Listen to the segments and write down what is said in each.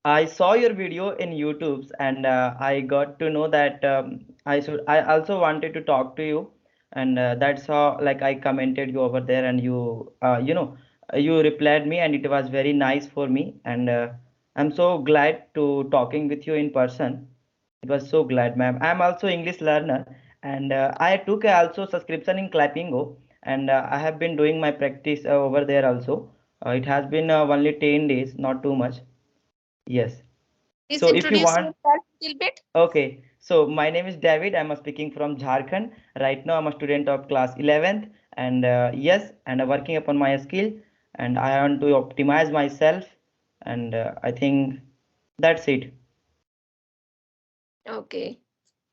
I saw your video in YouTube, and I got to know that I also wanted to talk to you, and that's how like I commented you over there, and you replied me, and it was very nice for me, and I'm so glad to talking with you in person. It was so glad, ma'am. I'm also English learner, and I took also subscription in Clappingo, and I have been doing my practice over there also. It has been only 10 days, not too much. Yes. Please So if you introduce want, yourself a little bit. okay. So my name is David. I'm speaking from Jharkhand. Right now, I'm a student of class 11th, and yes, and working upon my skill, and I want to optimize myself, and I think that's it. Okay.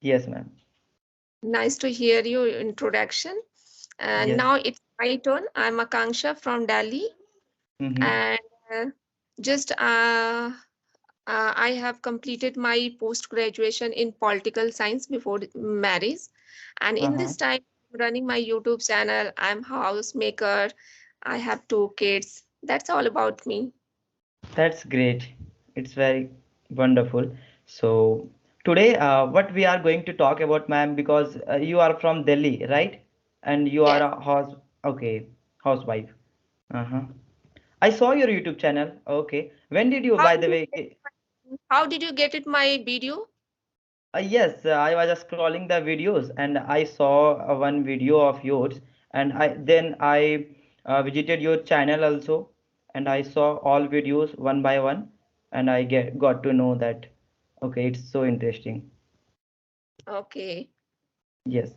Yes, ma'am. Nice to hear your introduction. And Yes. now it's my turn. I'm Akanksha from Delhi, Mm-hmm. and uh, just I have completed my post graduation in political science before marriage, and in Uh-huh. this time, running my YouTube channel. I'm housemaker. I have two kids. That's all about me. That's great. It's very wonderful. So today, what we are going to talk about, ma'am, because you are from Delhi, right? And you are Yes. a okay, housewife. Uh-huh. I saw your YouTube channel. Okay. When did you, How by did the you way? get how did you get it my video? Yes, I was scrolling the videos and I saw one video of yours, and I visited your channel also, and I saw all videos one by one, and I get got to know that okay, it's so interesting. Okay. Yes.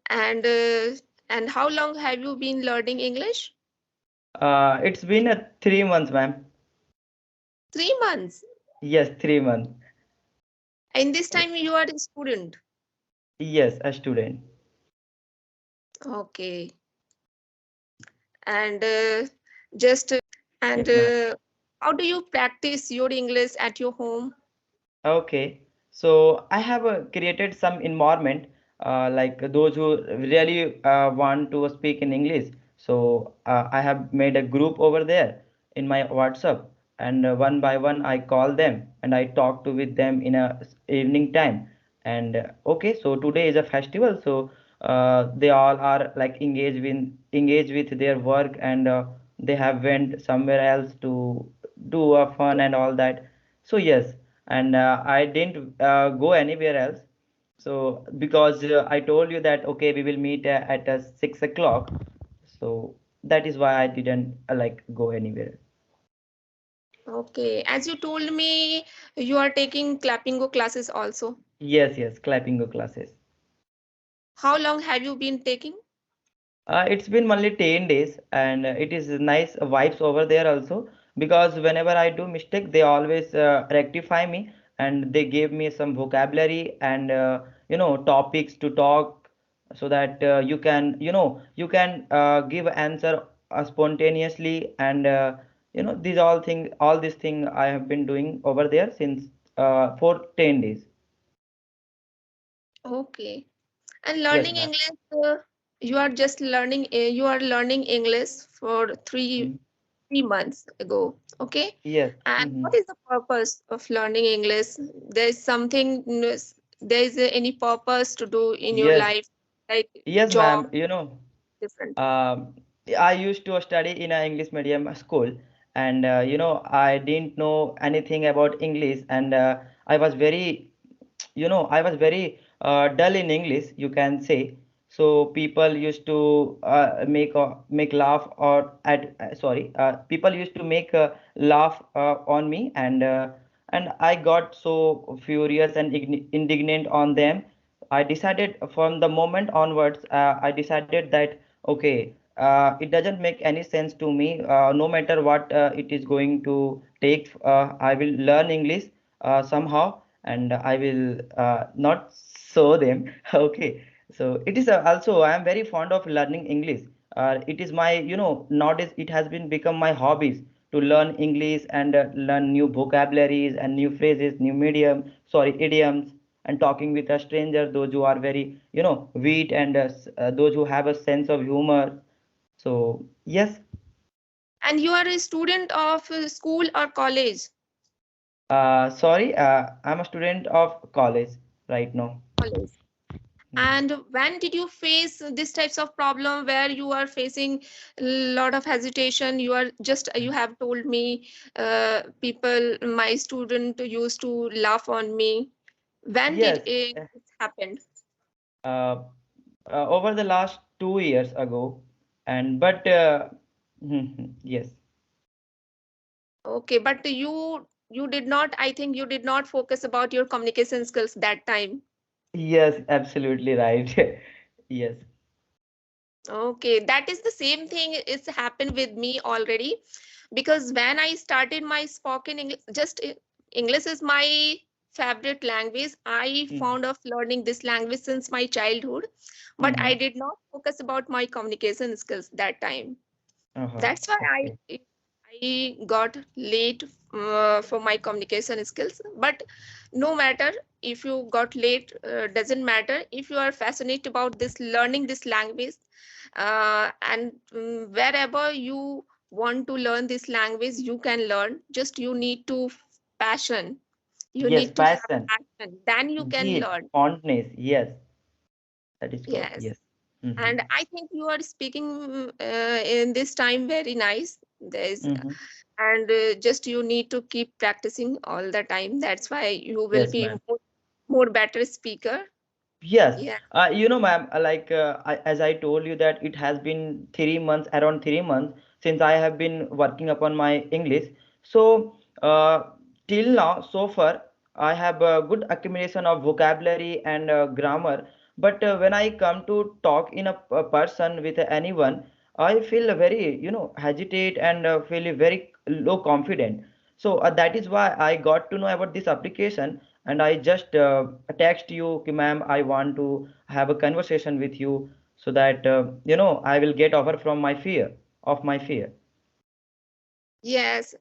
And uh, and how long have you been learning English? It's been 3 months, ma'am. 3 months. Yes, 3 months. In this time you are a student. Yes, a student. Okay. And just and Yes, ma'am. how do you practice your English at your home? Okay, so I have created some environment like those who really want to speak in English. So I have made a group over there in my WhatsApp, and one by one I call them and I talk to with them in a evening time. And okay, so today is a festival, so they all are like engaged with their work, and they have went somewhere else to do a fun and all that. So yes, and I didn't go anywhere else. So because I told you that okay, we will meet at 6 o'clock. So that is why I didn't like go anywhere. Okay. As you told me, you are taking Clappingo classes also. Yes, yes, clapping go classes. How long have you been taking? It's been only 10 days, and it is nice vibes over there also, because whenever I do mistake, they always rectify me, and they gave me some vocabulary and topics to talk, so that you can give answer spontaneously, and all these thing I have been doing over there since for 10 days. Okay. And Yes, learning ma'am. English, you are learning English for Mhm. 3 months ago. Okay. Yes. And Hmm. what is the purpose of learning English? There is any purpose to do in your Yes. life, like Yes, job, ma'am. different. Um, I used to study in an English medium school, and I didn't know anything about English, and I was very dull in English, you can say. So people used to make laugh or at sorry, people used to make laugh on me, and I got so furious and indignant on them. I decided from the moment onwards, I decided that okay, it doesn't make any sense to me. No matter what it is going to take, I will learn English somehow, and I will not show them. Okay, so it is also I am very fond of learning English. It is my nowadays it has been become my hobbies to learn English and learn new vocabularies and new phrases, new idioms, and talking with a stranger, those who are very wit, and those who have a sense of humor. So yes. And you are a student of school or college? Sorry, I'm a student of college right now. College. Mhm. And when did you face this types of problem where you are facing a lot of hesitation? You are just, you have told me, people, my student used to laugh on me. When did Yes, it happen? uh, over the last 2 years ago, and but yes, Okay, but you did not, I think you did not focus about your communication skills that time. yes, absolutely right. Yes. Okay, that is the same thing is happened with me already, because when I started my spoken English, English is my favorite language. I Mm-hmm. found of learning this language since my childhood, but I Mm-hmm. did not focus about my communication skills that time. Uh-huh. That's why Okay. I got late for my communication skills. But no matter if you got late, doesn't matter if you are fascinated about this learning this language, and wherever you want to learn this language, you can learn. Just you need to passion. You Yes, need to have passion. passion. Then you can Zeal, learn. fondness. Yes, that is called. Yes. Yes. Mm-hmm. And I think you are speaking in this time very nice. There's Mm-hmm. and just you need to keep practicing all the time. That's why you will Yes, be ma'am. more better speaker. Yes, Yeah. ma'am, as I told you that it has been 3 months, around 3 months since I have been working upon my English. So, till now, so far, I have a good accumulation of vocabulary and grammar. But when I come to talk in a person with anyone, I feel very, hesitate and feel very low confident. So that is why I got to know about this application, and I just text you, "Ki, ma'am, I want to have a conversation with you so that I will get over from my fear of my fear." Yes.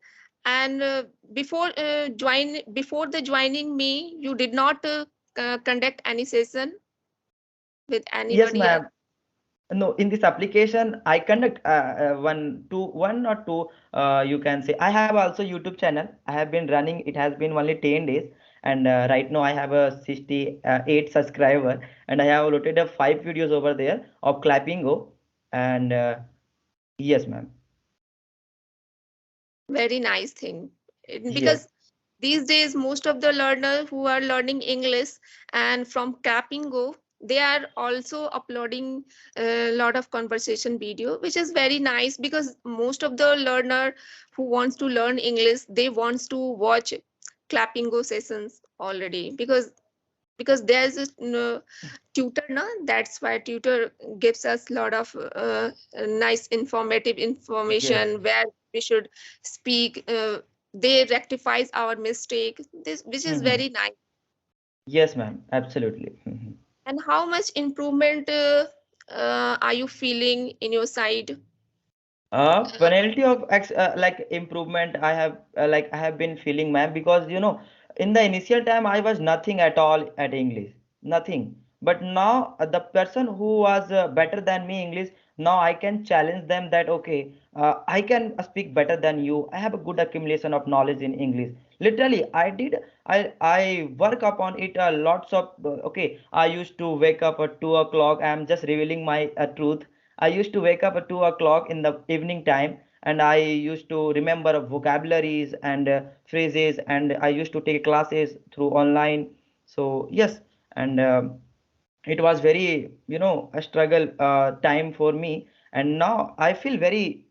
And before the joining me, you did not conduct any session with Yes, anybody else. ma'am. No, in this application, I conduct one or two. You can say I have also YouTube channel. I have been running. It has been only 10 days, and right now I have a 68 subscriber, and I have loaded up 5 videos over there of clapping go, and yes, ma'am. Very nice thing. Yes. Because these days most of the learners who are learning English and from Capingo, they are also uploading a lot of conversation video, which is very nice, because most of the learner who wants to learn English, they wants to watch Clappingo sessions already, because there's a tutor, no, that's why tutor gives us a lot of nice informative Yes. information where we should speak. They rectifies our mistake, this which is Hmm. very nice. Yes, ma'am. Absolutely. Mhm. And how much improvement are you feeling in your side? uh, Penalty of like improvement, I have been feeling, ma'am, because in the initial time I was nothing at all at English, nothing. But now the person who was better than me English, now I can challenge them that okay, I can speak better than you. I have a good accumulation of knowledge in English. Literally, I work upon it lots of okay. I used to wake up at 2 o'clock. I am just revealing my truth. I used to wake up at 2 o'clock in the evening time, and I used to remember vocabularies and phrases, and I used to take classes through online. So yes, and it was very a struggle time for me, and now I feel very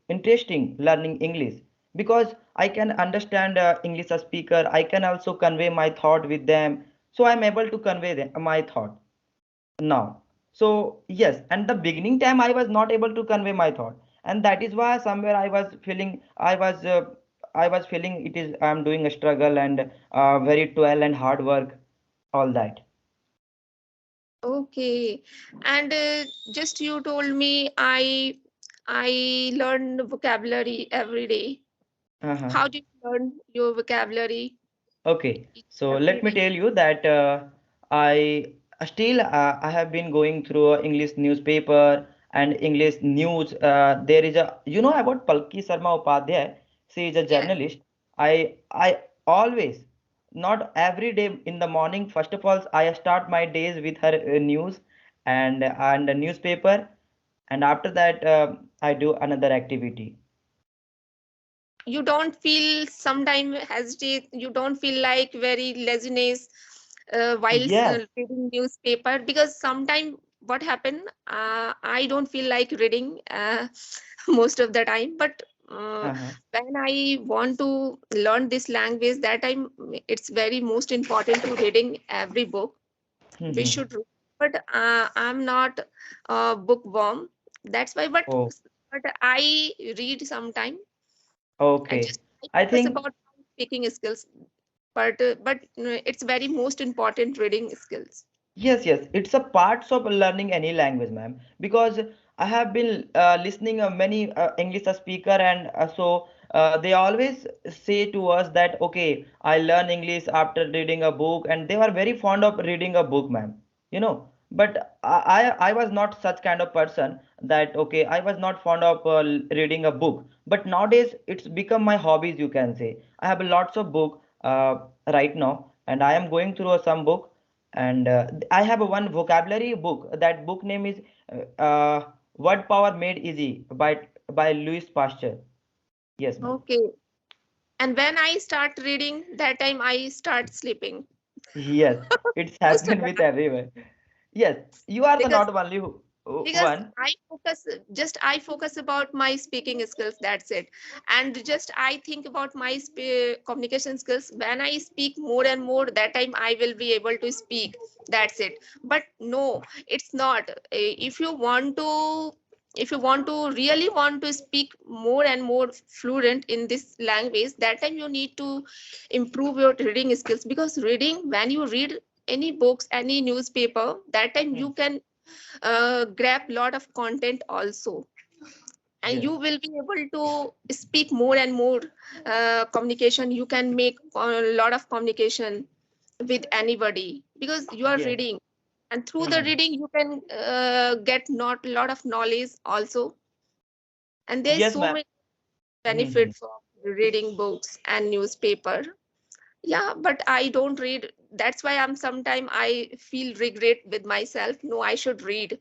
interesting learning English, because I can understand English speaker. I can also convey my thought with them, so I'm able to convey my thought now. So yes, and the beginning time I was not able to convey my thought, and that is why somewhere I was feeling it is I'm doing a struggle and very toil and hard work, all that. okay. And just you told me I learn vocabulary every day. Uh-huh. How do you learn your vocabulary Okay, so every let me day? tell you that I still I have been going through English newspaper and English news. There is a, you know about Palki Sharma Upadhyay. She is a Yes. journalist. I always, not every day in the morning. First of all, I start my days with her news and a newspaper, and after that I do another activity. You don't feel sometime hesitate, you don't feel like very laziness while Yes. reading newspaper, because sometime what happen, I don't feel like reading most of the time, but Uh-huh. when I want to learn this language, that time it's very most important to reading every book we Mm-hmm. should read. But I'm not bookworm, that's why. Oh, But I read sometime, and okay. just I I focus think about my speaking skills. But it's very most important reading skills. yes, yes, it's a parts of learning any language, ma'am. Because I have been listening many English speaker, and they always say to us that okay, I learn English after reading a book, and they were very fond of reading a book, ma'am. You know, but I was not such kind of person that okay, I was not fond of reading a book. But nowadays it's become my hobbies, you can say. I have lots of book right now, and I am going through some book, and I have one vocabulary book. That book name is Word Power Made Easy by Louis Pasteur. Yes, ma'am. Okay. And when I start reading, that time I start sleeping Yes, it's most of happened the with time, everyone. Yes, you are the because not only because one. I focus about my speaking skills, that's it. And just I think about my communication skills. When I speak more and more, that time I will be able to speak, that's it. But no, it's not. If you want to really want to speak more and more fluent in this language, that time you need to improve your reading skills, because reading, when you read any books, any newspaper, that time Hmm. you can grab lot of content also, and Yes, you will be able to speak more and more communication. You can make a lot of communication with anybody, because you are yes. reading, and through the Hmm. reading you can get not lot of knowledge also. And there's Yes, so ma'am. many Hmm. benefits of reading books and newspaper. Yeah, but I don't read, that's why I'm sometime I feel regret with myself, no, I should read.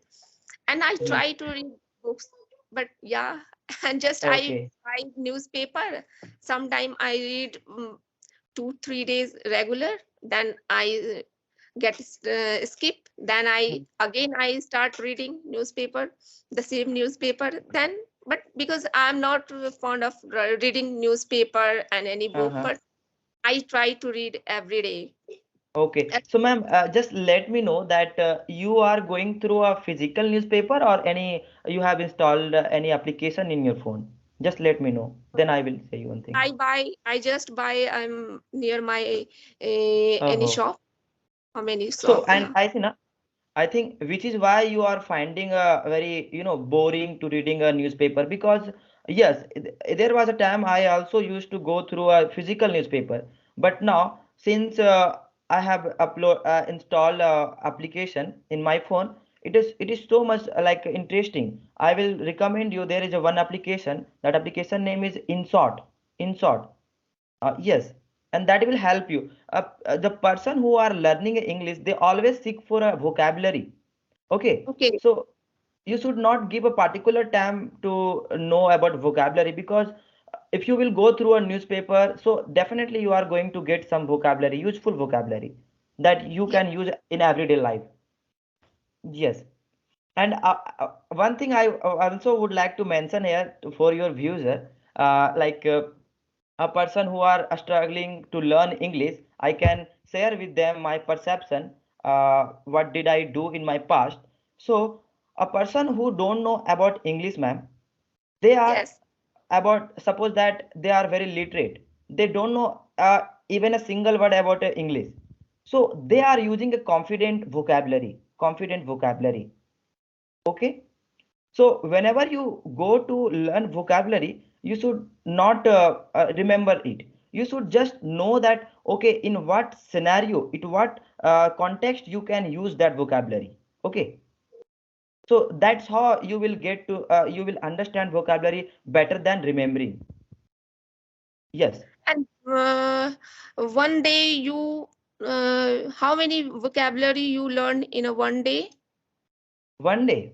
And I Hmm. try to read books, but yeah, and just I Okay. buy newspaper. Sometime I read 2 3 days regular, then I get skip, then I Hmm. again I start reading newspaper, the same newspaper. Then, but because I'm not fond of reading newspaper and any book, Uh-huh. but I try to read every day. Okay. So, ma'am, just let me know that you are going through a physical newspaper or any you have installed any application in your phone. Just let me know. Then I will say you one thing. I just buy, I'm near my any Oh. shop, or any So, shop, and yeah. I think, I think which is why you are finding a very, boring to reading a newspaper because yes, there was a time I also used to go through a physical newspaper, but now since I have installed application in my phone, it is so much like interesting. I will recommend you. There is a one application. That application name is InShot. InShot. Yes, and that will help you. The person who are learning English, they always seek for a vocabulary. Okay, Okay. so you should not give a particular time to know about vocabulary because if you will go through a newspaper, so definitely you are going to get some vocabulary, useful vocabulary that you Yeah. can use in everyday life. Yes, and one thing I also would like to mention here for your views, like a person who are struggling to learn English, I can share with them my perception. What did I do in my past? So, a person who don't know about English, ma'am, they are Yes. about suppose that they are very literate. They don't know even a single word about English. So they are using a confident vocabulary. Confident vocabulary. Okay. So whenever you go to learn vocabulary, you should not remember it. You should just know that okay, in what scenario, in what context you can use that vocabulary. Okay. So that's how you will get to you will understand vocabulary better than remembering. Yes. And one day you, how many vocabulary you learned in a one day? One day,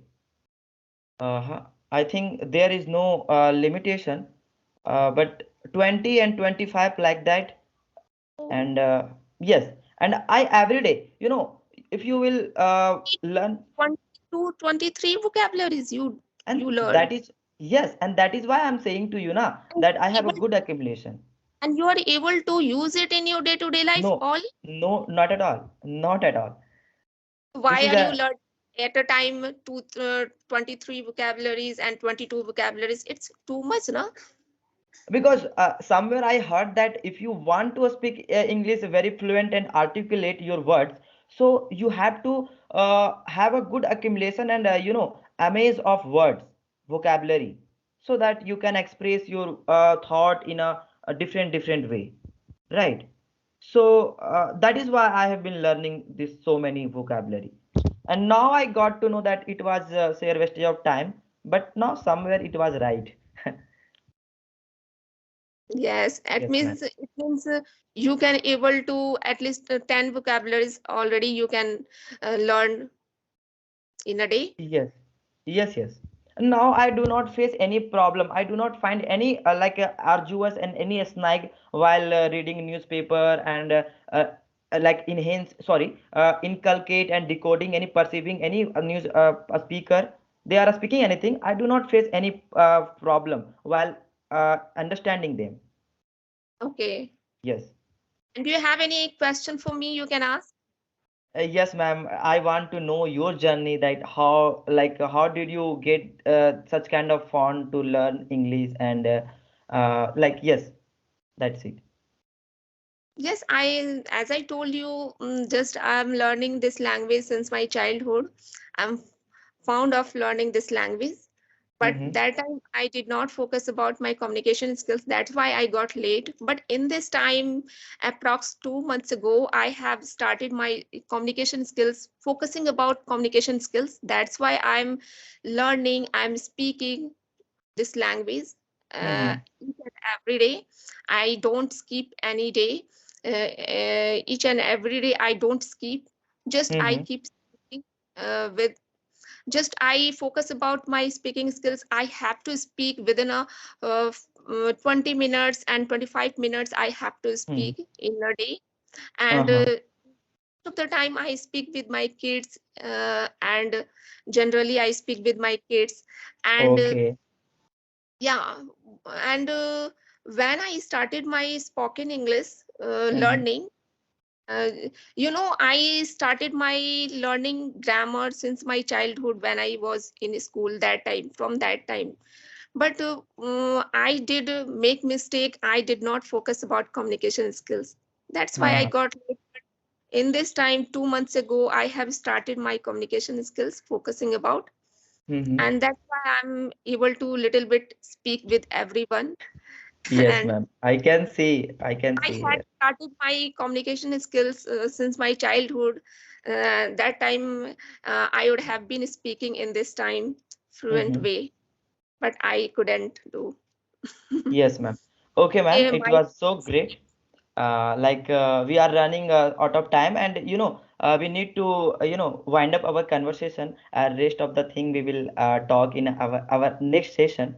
I think there is no limitation, but 20 and 25 like that. And yes, and I every day, if you will learn, 22, 23 vocabularies and you learn. that is, yes, and that is why I'm saying to you now And that I have a able good accumulation. and you are able to use it in your day-to-day life No, all. no, not at all, not at all. This Why is are you a learning at a time 23 vocabularies and 22 vocabularies? It's too much, no? because somewhere I heard that if you want to speak English very fluent and articulate your words, so you have to have a good accumulation and amaze of words, vocabulary, so that you can express your thought in a different way, right? So that is why I have been learning this so many vocabulary, and now I got to know that it was say a wastage of time, but now somewhere it was right. Yes, Yes, ma'am. it means you can able to at least 10 vocabularies already you can learn in a day. Yes, yes, yes. Now I do not face any problem. I do not find any arduous and any snag while reading newspaper and like enhance, sorry, inculcate and decoding any perceiving any news a speaker. They are speaking anything. I do not face any problem while understanding them. Okay. Yes. And do you have any question for me you can ask? Yes, ma'am. I want to know your journey. That how, like, how did you get such kind of fun to learn English and like, yes, that's it. Yes, as I told you, just I'm learning this language since my childhood. I'm fond of learning this language. But Mm-hmm. that time I did not focus about my communication skills. That's why I got late. But in this time, approx 2 months ago, I have started my communication skills, focusing about communication skills. That's why I'm learning, I'm speaking this language Mm-hmm. each and every day. I don't skip any day. Each and every day, I don't skip. Just I Mm-hmm. keep speaking with just I focus about my speaking skills. I have to speak within a 20 minutes and 25 minutes. I have to Mm-hmm. speak in a day. And Uh-huh. most of the time I speak with my kids, and generally I speak with my kids. And Okay. yeah, and when I started my spoken English Mm-hmm. learning, uh, I started my learning grammar since my childhood when I was in school that time, from that time. But I did make mistake. I did not focus about communication skills. That's why I Uh-huh. got in this time 2 months ago. I have started my communication skills focusing about, Mm-hmm. and that's why I'm able to little bit speak with everyone. Yes, And ma'am. I can see. I can I see had here. started my communication skills since my childhood. That time, I would have been speaking in this time fluent Mm-hmm. way, but I couldn't do. Yes, ma'am. Okay, ma'am. Okay, It my was so great. We are running out of time, and we need to wind up our conversation. Rest of the thing we will talk in our next session.